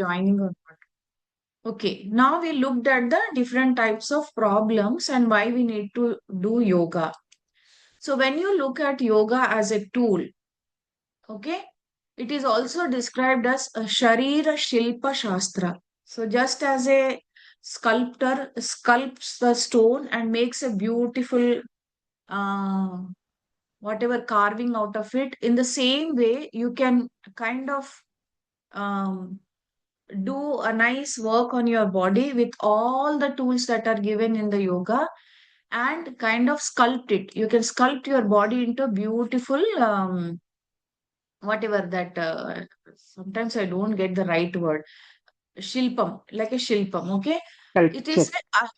joining or not. Okay, now we looked at the different types of problems and why we need to do yoga. So when you look at yoga as a tool, okay, it is also described as a Sharira Shilpa Shastra. So just as a sculptor sculpts the stone and makes a beautiful uh, whatever carving out of it, in the same way you can kind of um, do a nice work on your body with all the tools that are given in the yoga and kind of sculpt it. You can sculpt your body into beautiful whatever that sometimes I don't get the right word. Shilpam, like a shilpam, okay? It is Culture.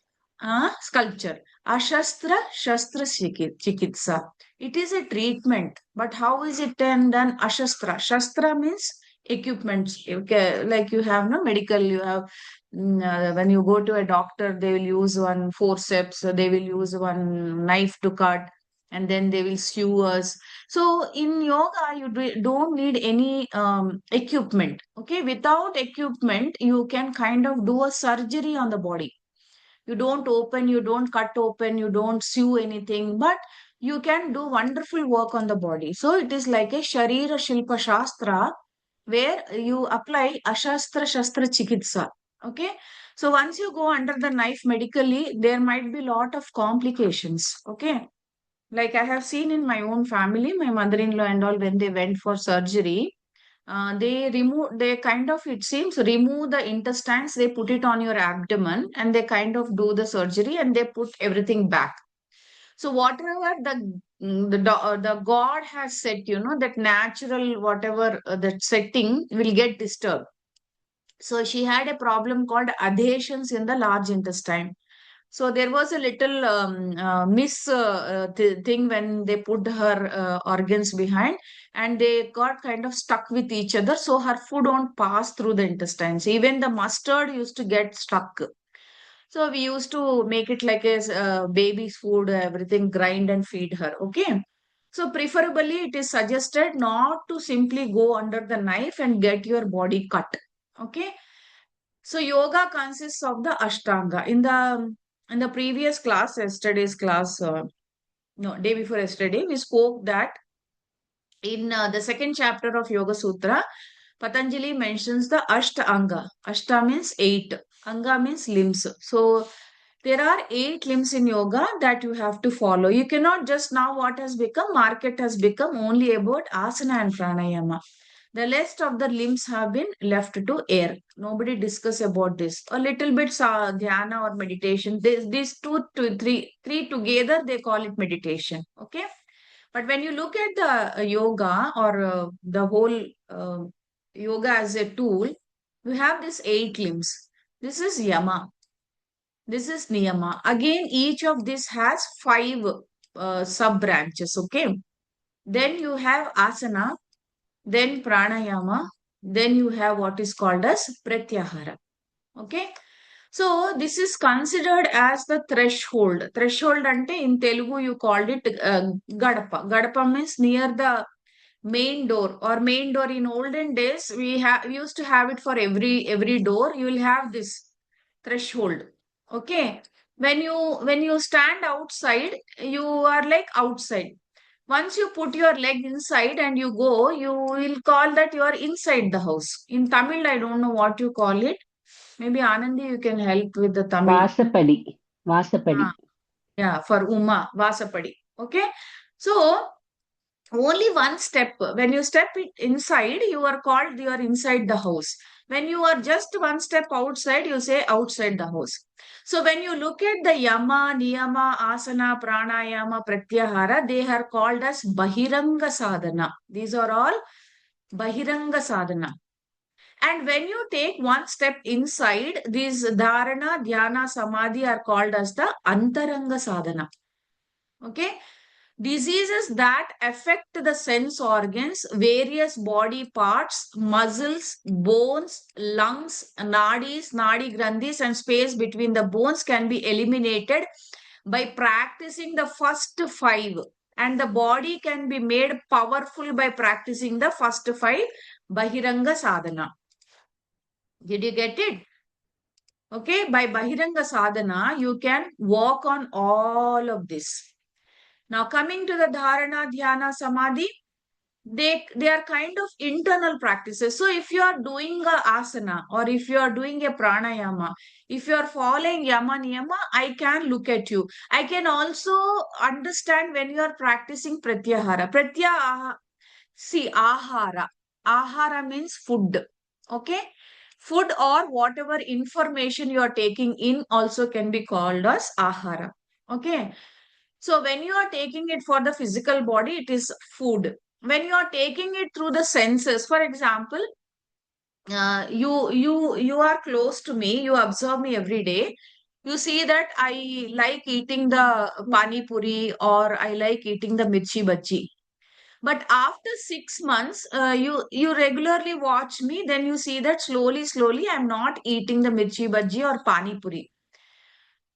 a sculpture. Ashastra Shastra Chikitsa. It is a treatment, but how is it then done? Ashastra. Shastra means equipments. Okay, like you have no medical, you have when you go to a doctor, they will use one forceps, they will use one knife to cut, and then they will sew us. So in yoga, you don't need any equipment. Okay, without equipment, you can kind of do a surgery on the body. You don't open, you don't cut open, you don't sew anything, but you can do wonderful work on the body. So it is like a Sharira Shilpa Shastra where you apply Ashastra Shastra Chikitsa. Okay. So once you go under the knife medically, there might be lot of complications. Okay, like I have seen in my own family, my mother-in-law and all, when they went for surgery, they kind of, it seems, remove the intestines, they put it on your abdomen and they kind of do the surgery and they put everything back. So whatever the God has set, that natural, whatever that setting will get disturbed. So she had a problem called adhesions in the large intestine. So there was a little miss thing when they put her organs behind, and they got kind of stuck with each other. So her food won't pass through the intestines. Even the mustard used to get stuck. So we used to make it like a baby's food, everything grind and feed her. Okay. So preferably it is suggested not to simply go under the knife and get your body cut. Okay. So yoga consists of the Ashtanga. In the previous class, yesterday's class, no, day before yesterday, we spoke that in the second chapter of Yoga Sutra, Patanjali mentions the Ashtanga. Ashta means eight. Anga means limbs. So there are eight limbs in yoga that you have to follow. You cannot just now what has become, market has become only about asana and pranayama. The rest of the limbs have been left to air. Nobody discuss about this. A little bit dhyana or meditation. These three together, they call it meditation. Okay. But when you look at the yoga or the whole yoga as a tool, we have these eight limbs. This is yama. This is niyama. Again, each of this has five sub branches. Okay. Then you have asana, then pranayama, then you have what is called as pratyahara. Okay. So this is considered as the threshold. Threshold ante in Telugu you called it gadapa. Gadapa means near the main door or main door. In olden days we used to have it for every door. You will have this threshold. Okay. When you stand outside, you are like outside. Once you put your leg inside and you go, you will call that you are inside the house. In Tamil, I don't know what you call it. Maybe Anandi, you can help with the Tamil. Vasapadi. Vasapadi. Ah, yeah, for Uma, Vasapadi. Okay. So only one step. When you step it inside, you are called you are inside the house. When you are just one step outside, you say outside the house. So when you look at the yama, niyama, asana, pranayama, pratyahara, they are called as bahiranga sadhana. These are all bahiranga sadhana. And when you take one step inside, these dharana, dhyana, samadhi are called as the antaranga sadhana. Okay. Diseases that affect the sense organs, various body parts, muscles, bones, lungs, nadis, nadi grandhis, and space between the bones can be eliminated by practicing the first five. And the body can be made powerful by practicing the first five Bahiranga sadhana. Did you get it? Okay, by Bahiranga Sadhana, you can walk on all of this. Now, coming to the Dharana, Dhyana, Samadhi, they are kind of internal practices. So if you are doing a asana or if you are doing a pranayama, if you are following yama niyama, I can look at you. I can also understand when you are practicing pratyahara. See, ahara. Ahara means food. Okay. Food or whatever information you are taking in also can be called as ahara. Okay. So when you are taking it for the physical body, it is food. When you are taking it through the senses, for example, you are close to me, you observe me every day. You see that I like eating the pani puri or I like eating the mirchi bhaji. But after 6 months, you regularly watch me, then you see that slowly I'm not eating the mirchi bhaji or pani puri.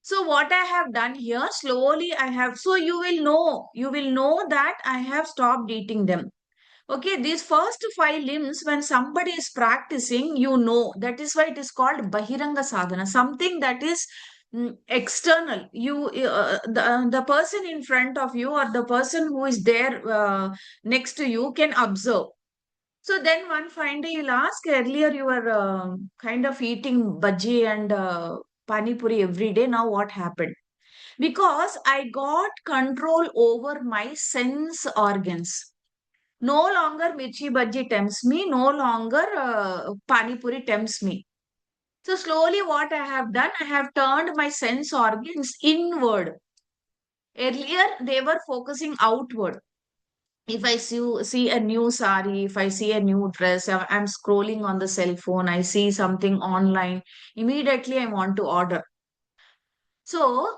So what I have done here, slowly I have, so you will know that I have stopped eating them. Okay, these first five limbs, when somebody is practicing, that is why it is called Bahiranga Sadhana, something that is external. The person in front of you or the person who is there next to you can observe. So then one fine day you'll ask, earlier you were kind of eating bhaji and pani puri every day. Now what happened? Because I got control over my sense organs. No longer mirchi bhaji tempts me. No longer pani puri tempts me. So slowly what I have done, I have turned my sense organs inward. Earlier they were focusing outward. If I see a new sari, if I see a new dress, I'm scrolling on the cell phone, I see something online, immediately I want to order. So,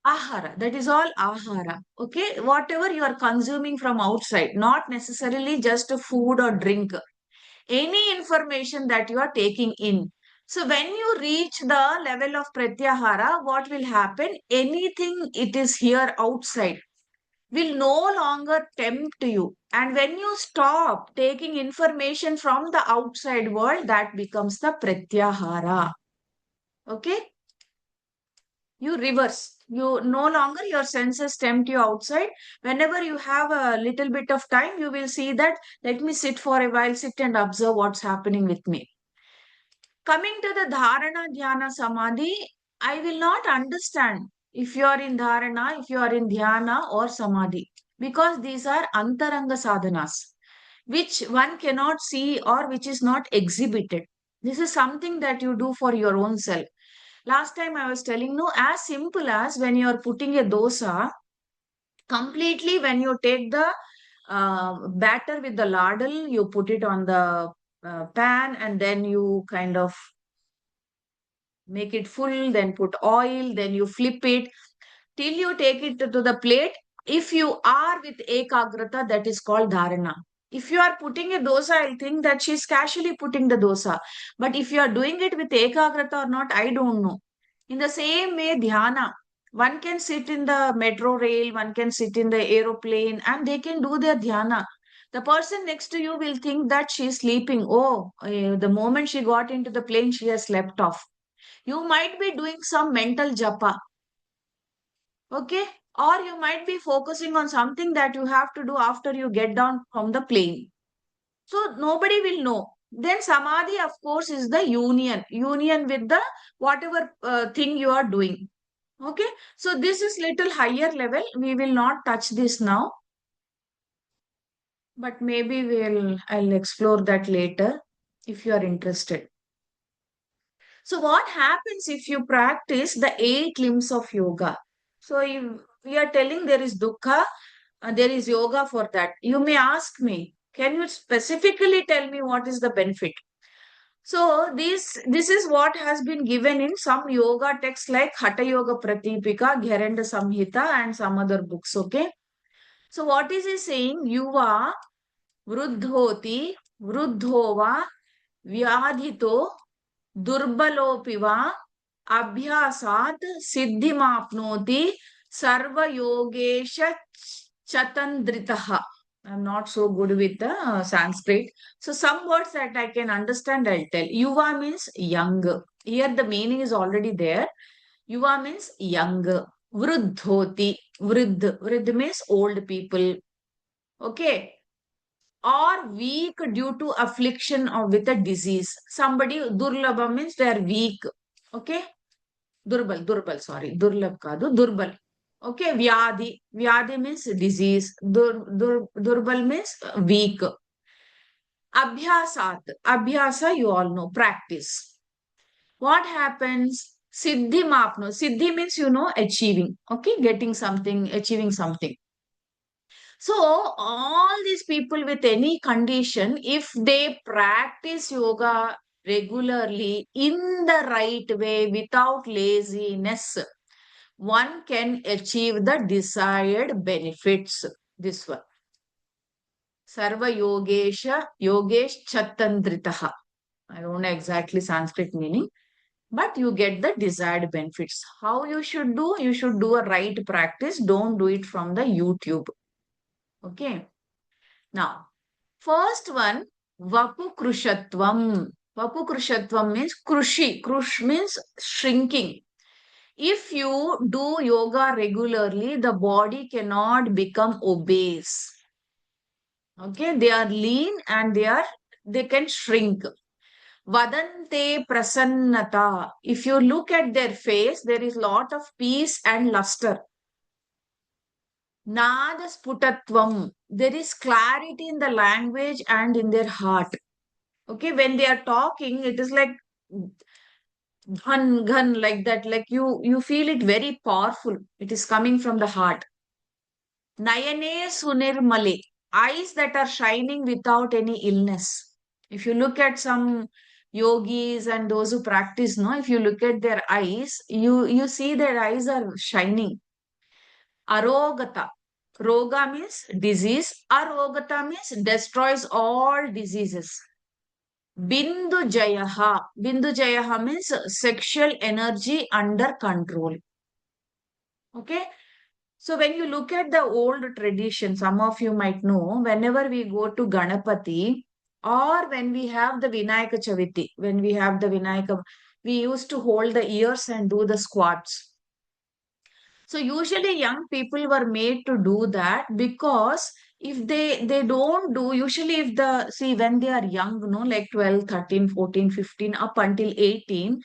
ahara, that is all ahara. Okay, whatever you are consuming from outside, not necessarily just a food or drink, any information that you are taking in. So, when you reach the level of pratyahara, what will happen? Anything it is here outside will no longer tempt you. And when you stop taking information from the outside world, that becomes the pratyahara. Okay? You reverse. You no longer your senses tempt you outside. Whenever you have a little bit of time, you will see that let me sit for a while, sit and observe what's happening with me. Coming to the dharana, dhyana, samadhi, I will not understand if you are in dharana, if you are in dhyana or samadhi, because these are antaranga sadhanas, which one cannot see or which is not exhibited. This is something that you do for your own self. Last time I was telling you, as simple as when you are putting a dosa, completely when you take the batter with the ladle, you put it on the pan and then you kind of make it full, then put oil, then you flip it till you take it to the plate. If you are with ekagrata, that is called dharana. If you are putting a dosa, I'll think that she's casually putting the dosa. But if you are doing it with ekagrata or not, I don't know. In the same way, dhyana. One can sit in the metro rail, one can sit in the aeroplane, and they can do their dhyana. The person next to you will think that she is sleeping. Oh, the moment she got into the plane, she has slept off. You might be doing some mental japa, okay? Or you might be focusing on something that you have to do after you get down from the plane. So nobody will know. Then samadhi, of course, is the union with the whatever thing you are doing. Okay, so this is little higher level. We will not touch this now, but maybe I'll explore that later if you are interested. So what happens if you practice the eight limbs of yoga? So if we are telling there is dukkha, there is yoga for that. You may ask me, can you specifically tell me what is the benefit? So this is what has been given in some yoga texts like Hatha Yoga Pratipika, Gheranda Samhita and some other books. Okay. So what is he saying? Yuva vruddhoti vruddhova vyadhito दुर्बलोऽपि वा अभ्यासात् सिद्धिमाप्नोति सर्वयोगेश चतन्द्रितः. I'm not so good with the Sanskrit. So some words that I can understand, I'll tell. Yuva means young. Here the meaning is already there. Yuva means young. Vruddhoti. Vridd means old people. Okay. Or weak due to affliction or with a disease. Somebody, Durlabha means they are weak. Okay. Durbal, sorry. Durlab kadu, Durbal. Okay, Vyadi. Vyadi means disease. Durbal means weak. Abhyasat. Abhyasa, you all know, practice. What happens? Siddhi mapno. Siddhi means, achieving. Okay, getting something, achieving something. So, all these people with any condition, if they practice yoga regularly in the right way without laziness, one can achieve the desired benefits. This one. Sarva Yogesha, Yogesh Chatandritaha. I don't know exactly Sanskrit meaning, but you get the desired benefits. How you should do? You should do a right practice. Don't do it from the YouTube. Okay. Now, first one, Vapu Krushatvam. Vapu Krushatvam means Krushi. Krush means shrinking. If you do yoga regularly, the body cannot become obese. Okay, they are lean and they can shrink. Vadante prasannata. If you look at their face, there is lot of peace and luster. Nada sputatvam. There is clarity in the language and in their heart. Okay, when they are talking, it is like ghun like that. Like you feel it very powerful. It is coming from the heart. Nayane sunirmale. Eyes that are shining without any illness. If you look at some yogis and those who practice, no, if you look at their eyes, you see their eyes are shining. Arogata. Roga means disease. Arogata means destroys all diseases. Bindu Jayaha. Bindu Jayaha means sexual energy under control. Okay. So when you look at the old tradition, some of you might know, whenever we go to Ganapati or when we have the Vinayaka Chaviti, when we have the Vinayaka, we used to hold the ears and do the squats. So usually young people were made to do that because if they don't do, usually if the, see when they are young, like 12, 13, 14, 15, up until 18,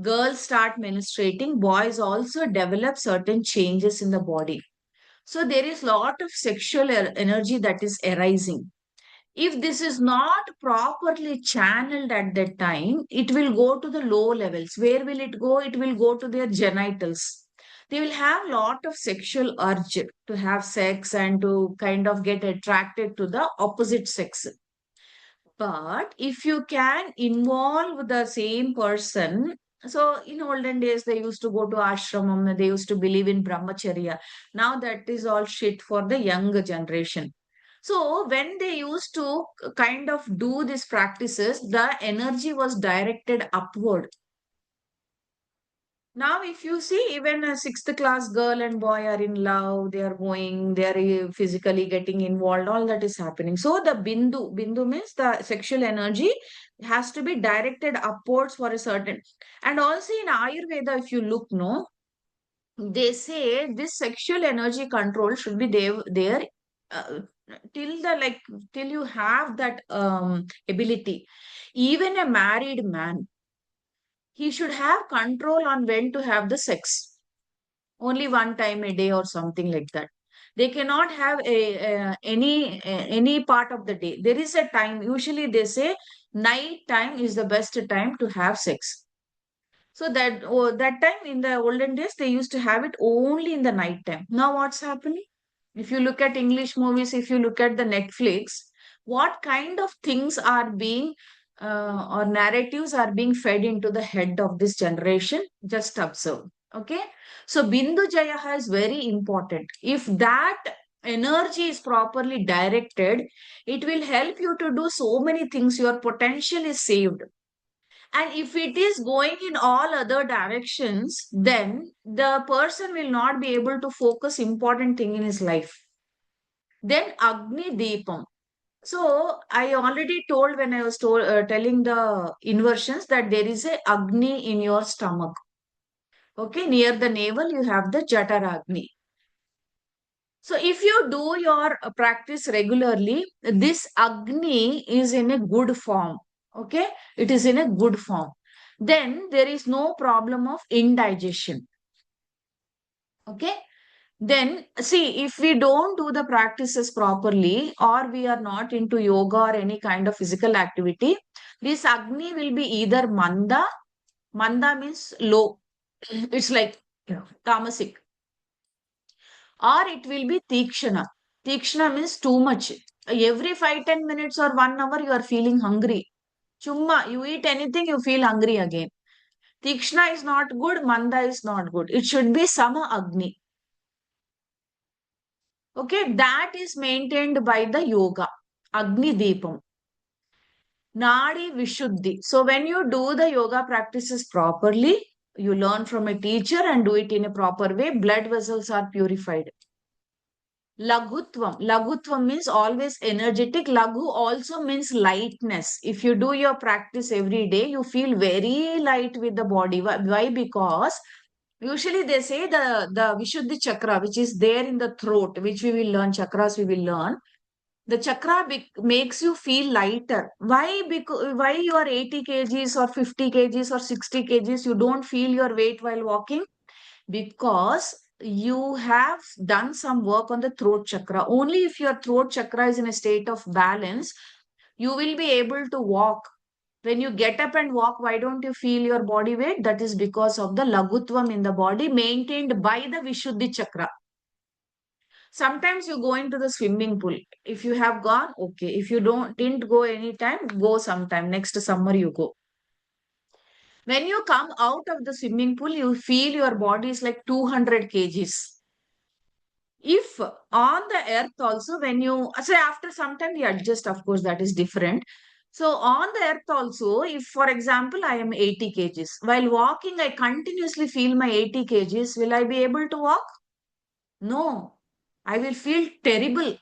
girls start menstruating, boys also develop certain changes in the body. So there is lot of sexual energy that is arising. If this is not properly channeled at that time, it will go to the low levels. Where will it go? It will go to their genitals. They will have lot of sexual urge to have sex and to kind of get attracted to the opposite sex. But if you can involve the same person, so in olden days they used to go to ashramam, they used to believe in brahmacharya. Now that is all shit for the younger generation. So when they used to kind of do these practices, the energy was directed upward. Now, if you see, even a sixth class girl and boy are in love, they are going, they are physically getting involved, all that is happening. So, the bindu means the sexual energy has to be directed upwards for a certain. And also in Ayurveda, if you look, no, they say this sexual energy control should be there uh, till the like, till you have that ability. Even a married man, he should have control on when to have the sex only one time a day or something like that. They cannot have any part of the day. There is a time, usually they say night time is the best time to have sex. So that time in the olden days they used to have it only in the night time. Now what's happening? If you look at English movies, if you look at the Netflix, what kind of things are being or narratives are being fed into the head of this generation? Just observe. Okay. So Bindu Jayaha is very important. If that energy is properly directed, it will help you to do so many things. Your potential is saved. And if it is going in all other directions, then the person will not be able to focus important thing in his life. Then Agni Deepam. So I already told when I was telling the inversions that there is a Agni in your stomach. Okay, near the navel you have the Jataragni. So if you do your practice regularly, this Agni is in a good form. Okay, it is in a good form. Then there is no problem of indigestion. Okay, then see, if we don't do the practices properly or we are not into yoga or any kind of physical activity, this Agni will be either Manda. Manda means low. It's like tamasic, or it will be Tikshana. Tikshana means too much. Every 5-10 minutes or 1 hour, you are feeling hungry. Chumma, you eat anything, you feel hungry again. Tikshna is not good, Manda is not good. It should be Sama Agni. Okay, that is maintained by the yoga. Agni Deepam. Nadi Vishuddhi. So when you do the yoga practices properly, you learn from a teacher and do it in a proper way, blood vessels are purified. Lagutvam. Lagutvam means always energetic. Laghu also means lightness. If you do your practice every day, you feel very light with the body. Why? Because usually they say the Vishuddhi chakra, which is there in the throat, which we will learn, chakras we will learn. The chakra makes you feel lighter. Why? Because why you are 80 kgs or 50 kgs or 60 kgs, you don't feel your weight while walking? Because you have done some work on the throat chakra. Only if your throat chakra is in a state of balance, you will be able to walk. When you get up and walk, why don't you feel your body weight? That is because of the lagutvam in the body maintained by the Vishuddhi chakra. Sometimes you go into the swimming pool. If you have gone, okay. If you didn't go anytime, go sometime. Next summer you go. When you come out of the swimming pool, you feel your body is like 200 kgs. If on the earth also, when you so after some time we adjust, of course, that is different. So on the earth also, if for example I am 80 kgs, while walking, I continuously feel my 80 kgs, will I be able to walk? No, I will feel terrible.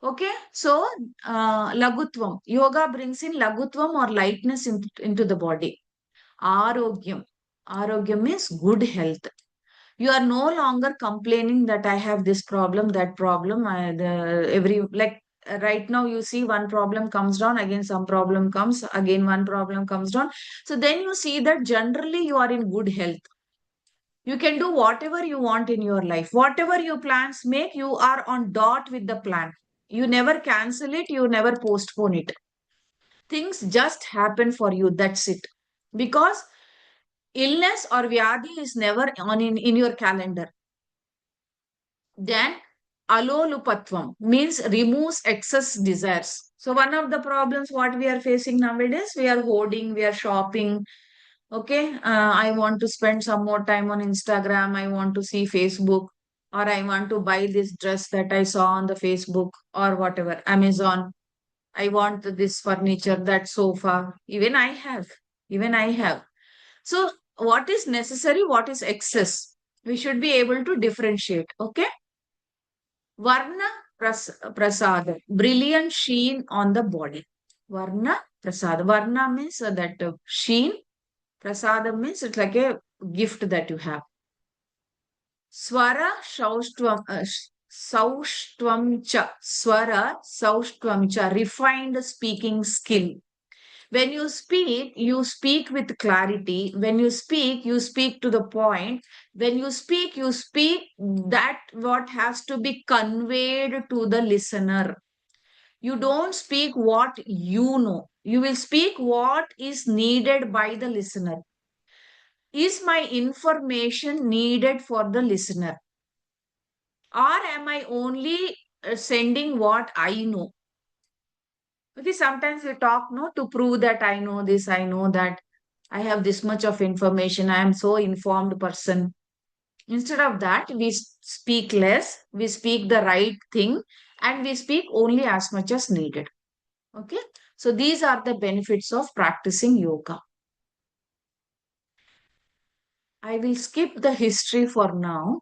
Okay, so lagutvam. Yoga brings in lagutvam or lightness into the body. Arogyam. Arogyam means good health. You are no longer complaining that I have this problem, that problem. Every like right now you see one problem comes down, again some problem comes, again one problem comes down. So then you see that generally you are in good health. You can do whatever you want in your life. Whatever your plans make, you are on dot with the plan. You never cancel it, you never postpone it. Things just happen for you. That's it. Because illness or vyadhi is never on in your calendar. Then alolupatvam means removes excess desires. So one of the problems what we are facing nowadays, we are hoarding, we are shopping. Okay, I want to spend some more time on Instagram. I want to see Facebook, or I want to buy this dress that I saw on the Facebook or whatever, Amazon. I want this furniture, that sofa. Even I have. So what is necessary, what is excess? We should be able to differentiate. Okay. Varna prasada, brilliant sheen on the body. Varna prasada. Varna means that sheen. Prasada means it's like a gift that you have. Swara sauštvam cha. Swara sauštvam cha. Refined speaking skill. When you speak with clarity. When you speak to the point. When you speak that what has to be conveyed to the listener. You don't speak what you know. You will speak what is needed by the listener. Is my information needed for the listener? Or am I only sending what I know? Okay, sometimes we talk no to prove that I know this, I know that I have this much of information, I am so informed person. Instead of that, we speak less, we speak the right thing, and we speak only as much as needed. Okay, so these are the benefits of practicing yoga. I will skip the history for now.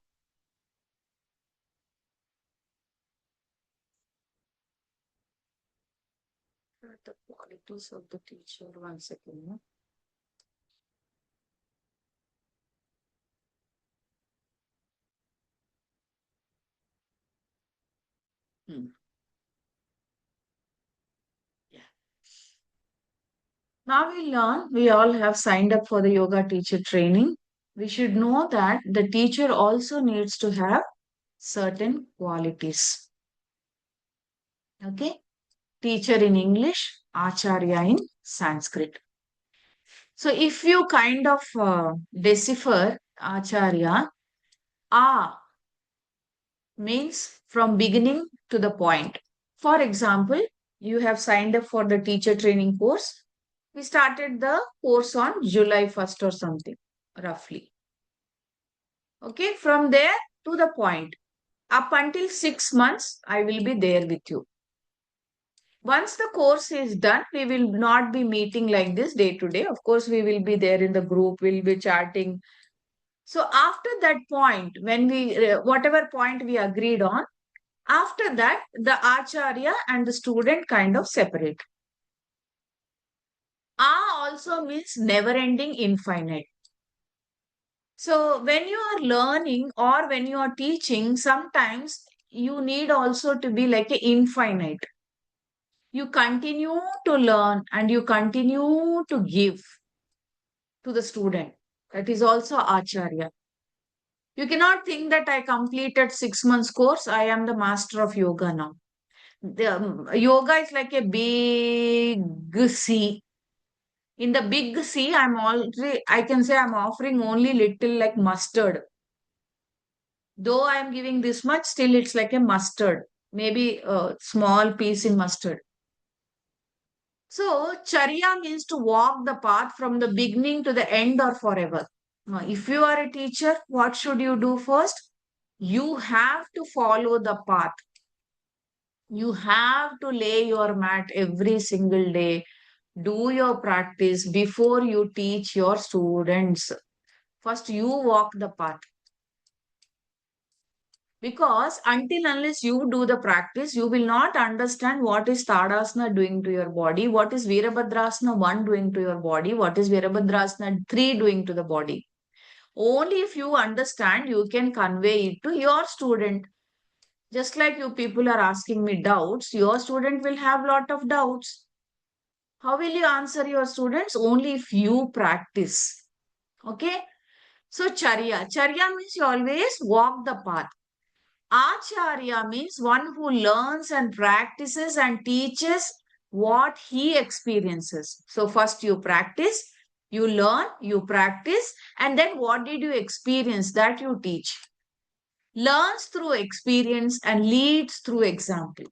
Qualities of the teacher. One second. No? Hmm. Yeah. Now we learn, we all have signed up for the yoga teacher training. We should know that the teacher also needs to have certain qualities. Okay? Teacher in English, Acharya in Sanskrit. So if you kind of decipher Acharya, A means from beginning to the point. For example, you have signed up for the teacher training course. We started the course on July 1st or something, roughly. Okay, from there to the point. Up until 6 months, I will be there with you. Once the course is done, we will not be meeting like this day to day. Of course, we will be there in the group, we'll be chatting. So after that point, when whatever point we agreed on, after that, the Acharya and the student kind of separate. Also means never ending, infinite. So when you are learning or when you are teaching, sometimes you need also to be like a infinite. You continue to learn and you continue to give to the student. That is also Acharya. You cannot think that I completed 6 months course. I am the master of yoga now. Yoga is like a big sea. In the big sea, I can say I'm offering only little like mustard. Though I'm giving this much, still it's like a mustard. Maybe a small piece in mustard. So, Charya means to walk the path from the beginning to the end or forever. Now, if you are a teacher, what should you do first? You have to follow the path. You have to lay your mat every single day. Do your practice before you teach your students. First, you walk the path. Because until unless you do the practice, you will not understand what is Tadasana doing to your body, what is Virabhadrasana 1 doing to your body, what is Virabhadrasana 3 doing to the body. Only if you understand, you can convey it to your student. Just like you people are asking me doubts, your student will have lot of doubts. How will you answer your students? Only if you practice. Okay? So, Charya. Charya means you always walk the path. Acharya means one who learns and practices and teaches what he experiences. So, first you practice, you learn, you practice, and then what did you experience that you teach? Learns through experience and leads through example.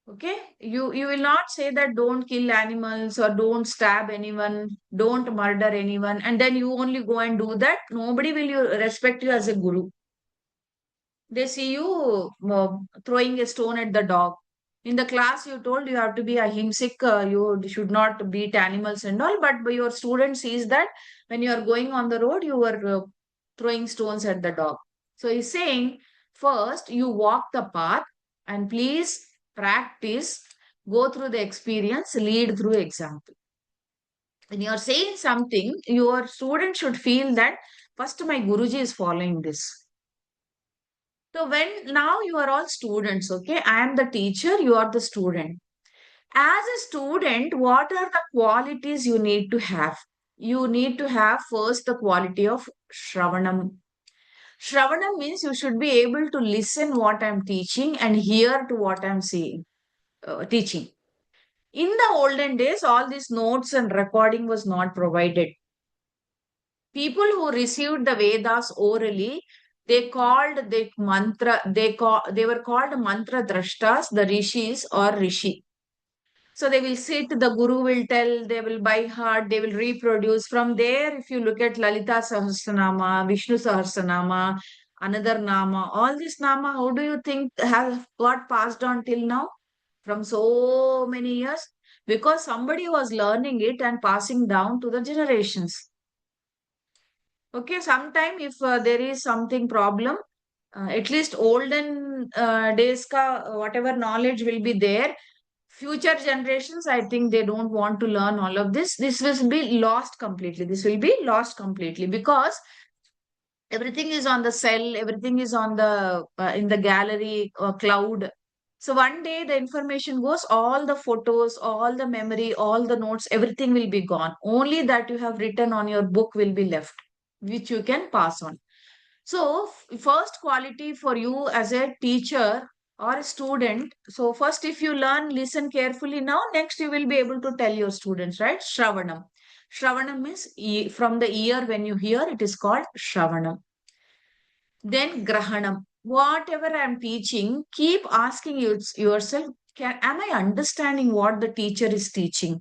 Okay, you will not say that don't kill animals or don't stab anyone, don't murder anyone, and then you only go and do that. Nobody will you respect you as a guru. They see you throwing a stone at the dog. In the class, you told you have to be ahimsic, you should not beat animals and all, but your student sees that when you are going on the road, you are throwing stones at the dog. So he's saying, first, you walk the path and please practice, go through the experience, lead through example. When you are saying something, your student should feel that first my Guruji is following this. So when now you are all students, okay? I am the teacher, you are the student. As a student, what are the qualities you need to have? You need to have first the quality of Shravanam. Shravanam means you should be able to listen what I'm teaching and hear to what I'm saying, teaching. In the olden days, all these notes and recording was not provided. People who received the Vedas orally, they were called mantra drashtas, the rishis or rishi. So they will sit, the guru will tell, they will by heart, they will reproduce. From there, if you look at Lalita Sahasranama, Vishnu Sahasranama, another Nama, all this Nama, how do you think have got passed on till now? From so many years? Because somebody was learning it and passing down to the generations. Okay, sometime if there is something problem, at least olden days ka whatever knowledge will be there, Future generations, I think they don't want to learn all of this. This will be lost completely. This will be lost completely because everything is on the cell, everything is on the in the gallery or cloud. So one day the information goes, all the photos, all the memory, all the notes, everything will be gone. Only that you have written on your book will be left, which you can pass on. So, first quality for you as a teacher or a student. So, first, if you learn, listen carefully now. Next, you will be able to tell your students, right? Shravanam. Shravanam is from the ear when you hear, it is called Shravanam. Then Grahanam. Whatever I am teaching, keep asking yourself, am I understanding what the teacher is teaching?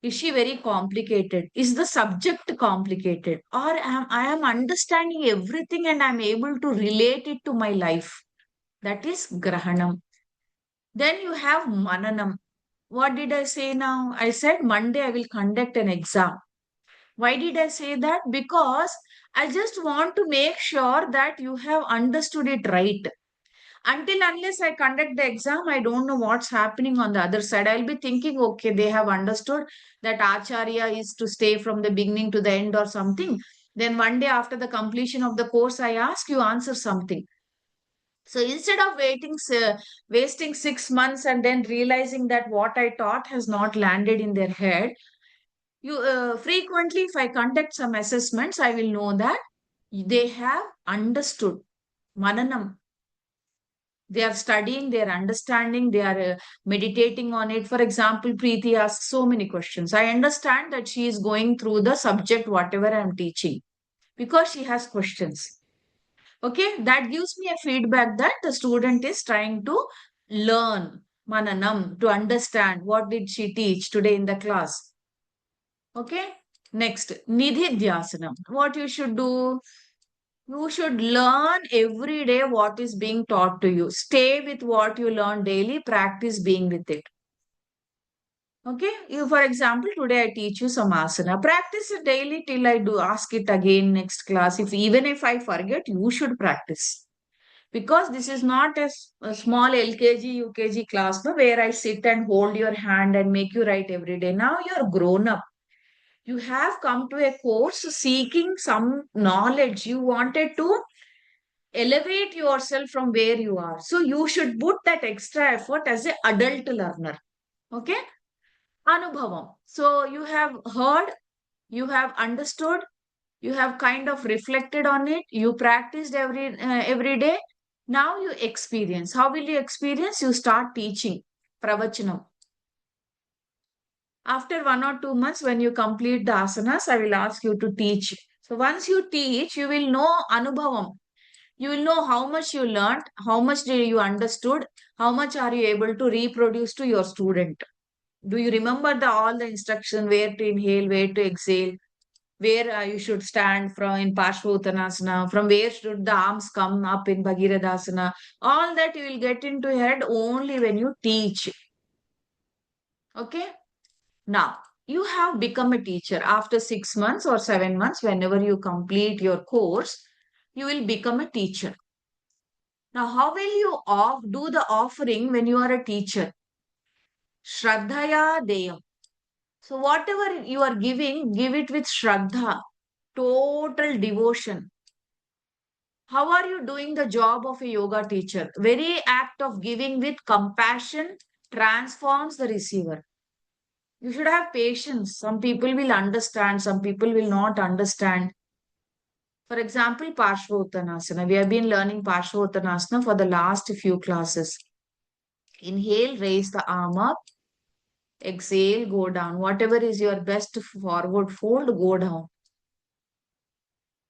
Is she very complicated? Is the subject complicated? Or I am understanding everything and I'm able to relate it to my life? That is Grahanam. Then you have Mananam. What did I say now? I said Monday I will conduct an exam. Why did I say that? Because I just want to make sure that you have understood it right. Until unless I conduct the exam, I don't know what's happening on the other side. I'll be thinking, okay, they have understood that Acharya is to stay from the beginning to the end or something. Then one day after the completion of the course, I ask you answer something. So instead of wasting 6 months and then realizing that what I taught has not landed in their head, you frequently, if I conduct some assessments, I will know that they have understood. Mananam, they are studying, they are understanding, they are meditating on it. For example, Preeti asks so many questions. I understand that she is going through the subject, whatever I am teaching, because she has questions. Okay, that gives me a feedback that the student is trying to learn, Mananam, to understand what did she teach today in the class. Okay, next, Nidhidhyasanam. What you should do? You should learn every day what is being taught to you. Stay with what you learn daily, practice being with it. Okay, you, for example, today I teach you some asana. Practice it daily till I do ask it again next class. If even if I forget, you should practice. Because this is not a small LKG, UKG class no, where I sit and hold your hand and make you write every day. Now you're grown up. You have come to a course seeking some knowledge. You wanted to elevate yourself from where you are. So you should put that extra effort as an adult learner. Okay? Anubhavam. So you have heard, you have understood, you have kind of reflected on it, you practiced every day. Now you experience. How will you experience? You start teaching. Pravachanam. After 1 or 2 months, when you complete the asanas, I will ask you to teach. So once you teach, you will know Anubhavam. You will know how much you learned, how much did you understood, how much are you able to reproduce to your student. Do you remember all the instruction, where to inhale, where to exhale, where you should stand from in Parshvottanasana, from where should the arms come up in Bhagiradasana? All that you will get into your head only when you teach. Okay? Now, you have become a teacher after 6 months or 7 months, whenever you complete your course, you will become a teacher. Now, how will you do the offering when you are a teacher? Shraddhaya Deyam. So, whatever you are giving, give it with Shraddha, total devotion. How are you doing the job of a yoga teacher? Very act of giving with compassion transforms the receiver. You should have patience. Some people will understand, some people will not understand. For example, Parshvottanasana. We have been learning Parshvottanasana for the last few classes. Inhale, raise the arm up. Exhale, go down. Whatever is your best forward fold, go down.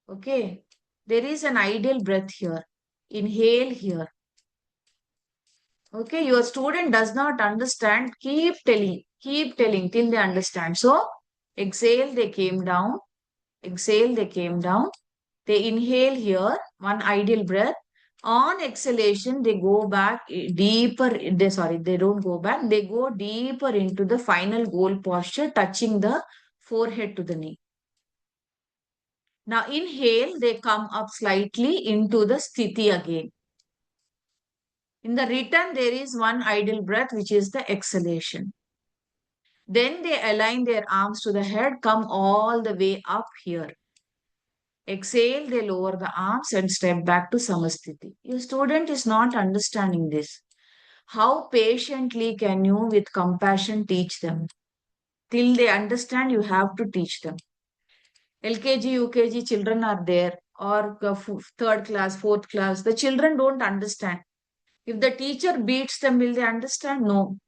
Okay. There is an ideal breath here. Inhale here. Okay. Your student does not understand. Keep telling till they understand. So, exhale, they came down. Exhale, they came down. They inhale here, one ideal breath. On exhalation, they go back deeper. They don't go back. They go deeper into the final goal posture, touching the forehead to the knee. Now inhale, they come up slightly into the sthiti again. In the written, there is one idle breath, which is the exhalation. Then they align their arms to the head, come all the way up here. Exhale, they lower the arms and step back to Samasthiti. Your student is not understanding this. How patiently can you, with compassion, teach them? Till they understand, you have to teach them. LKG, UKG children are there, or third class, fourth class. The children don't understand. If the teacher beats them, will they understand? No.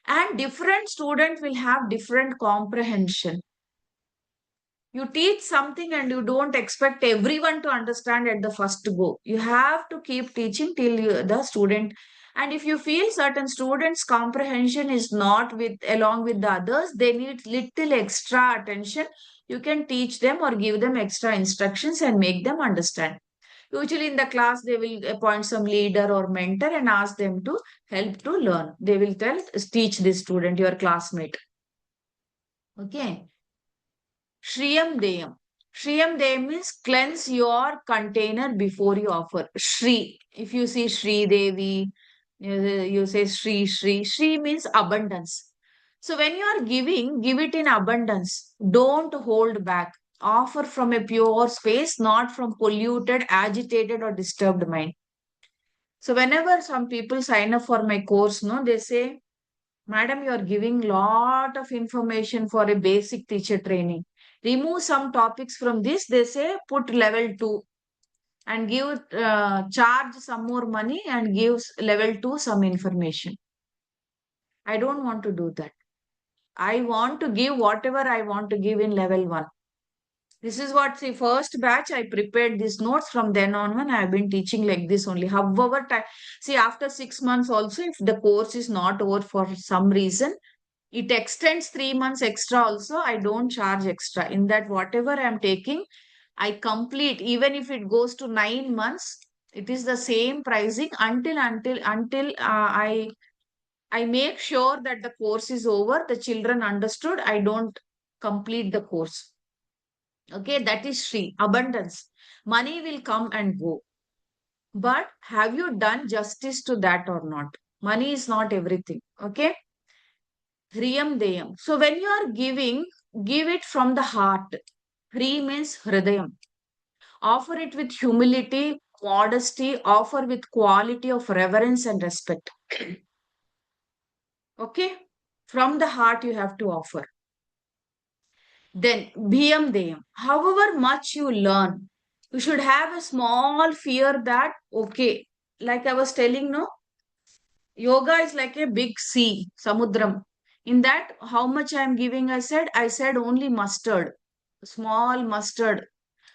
And different students will have different comprehension. You teach something and you don't expect everyone to understand at the first go. You have to keep teaching till the student. And if you feel certain students' comprehension is not with along with the others, they need little extra attention. You can teach them or give them extra instructions and make them understand. Usually in the class, they will appoint some leader or mentor and ask them to help to learn. They will teach this student, your classmate. Okay. Shriyam Deyam. Shriyam Deyam means cleanse your container before you offer. Shri. If you see Shri Devi, you say Shri Shri. Shri means abundance. So when you are giving, give it in abundance. Don't hold back. Offer from a pure space, not from polluted, agitated, or disturbed mind. So whenever some people sign up for my course, no, they say, Madam, you are giving lot of information for a basic teacher training. Remove some topics from this. They say put level 2 and give charge some more money and give level 2 some information. I don't want to do that. I want to give whatever I want to give in level 1. This is what the first batch I prepared these notes. From then on when I have been teaching like this only. However, see after 6 months also, if the course is not over for some reason, it extends 3 months extra also. I don't charge extra. In that, whatever I'm taking, I complete. Even if it goes to 9 months, it is the same pricing until I make sure that the course is over. The children understood. I don't complete the course. Okay, that is Shri, abundance. Money will come and go. But have you done justice to that or not? Money is not everything. Okay. Hriyam Deyam. So when you are giving, give it from the heart. Hri means Hridayam. Offer it with humility, modesty, offer with quality of reverence and respect. Okay? From the heart you have to offer. Then Bhiyam Deyam. However much you learn, you should have a small fear that, okay, like I was telling, no, yoga is like a big sea, samudram. In that, how much I am giving, I said only mustard, small mustard.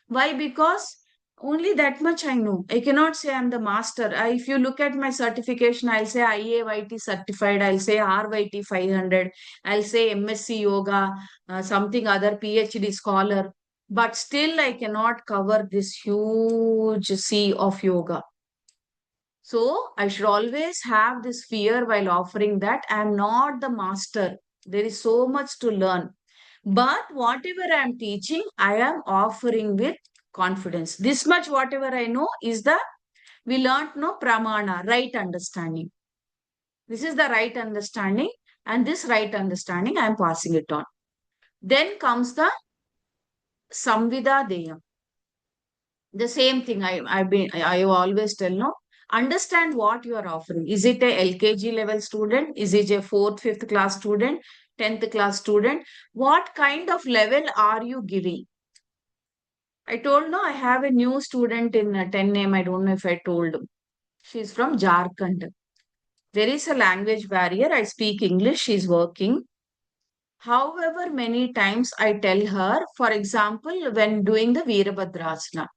Why? Because only that much I know. I cannot say I'm the master. If you look at my certification, I'll say IAYT certified, I'll say RYT 500, I'll say MSc yoga, something other PhD scholar. But still, I cannot cover this huge sea of yoga. So I should always have this fear while offering that I'm not the master. There is so much to learn. But whatever I'm teaching, I am offering with confidence. This much, whatever I know, is the we learned no pramana, right understanding. This is the right understanding, and this right understanding I am passing it on. Then comes the samvida deyam. The same thing I always tell no. Understand what you are offering. Is it a LKG level student? Is it a fourth, fifth class student? 10th class student? What kind of level are you giving? I told no, I have a new student in 10 name. I don't know if I told. She's from Jharkhand. There is a language barrier. I speak English. She's working. However, many times I tell her, for example, when doing the Virabhadrasana,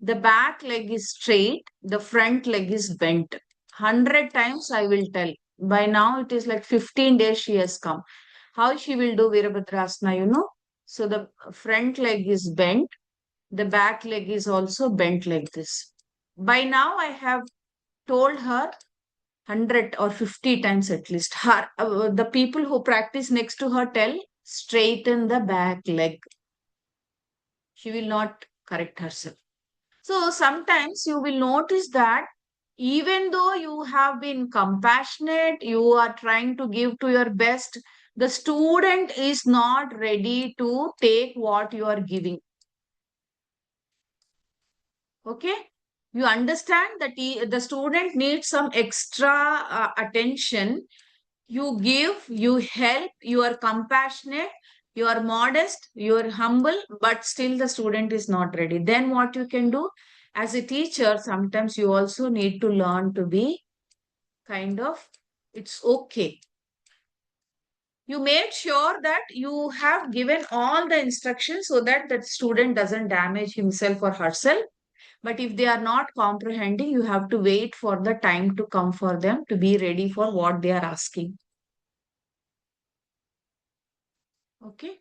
the back leg is straight, the front leg is bent. 100 times I will tell. By now it is like 15 days she has come. How she will do Virabhadrasana, you know? So the front leg is bent, the back leg is also bent like this. By now I have told her 100 or 50 times at least. The people who practice next to her tell, straighten the back leg. She will not correct herself. So sometimes you will notice that Even though you have been compassionate, you are trying to give to your best, the student is not ready to take what you are giving. Okay, you understand that the student needs some extra attention. You give, you help, you are compassionate, you are modest, you are humble, but still the student is not ready. Then what you can do as a teacher, sometimes you also need to learn to be kind of, it's okay. You made sure that you have given all the instructions so that the student doesn't damage himself or herself. But if they are not comprehending, you have to wait for the time to come for them to be ready for what they are asking. Okay.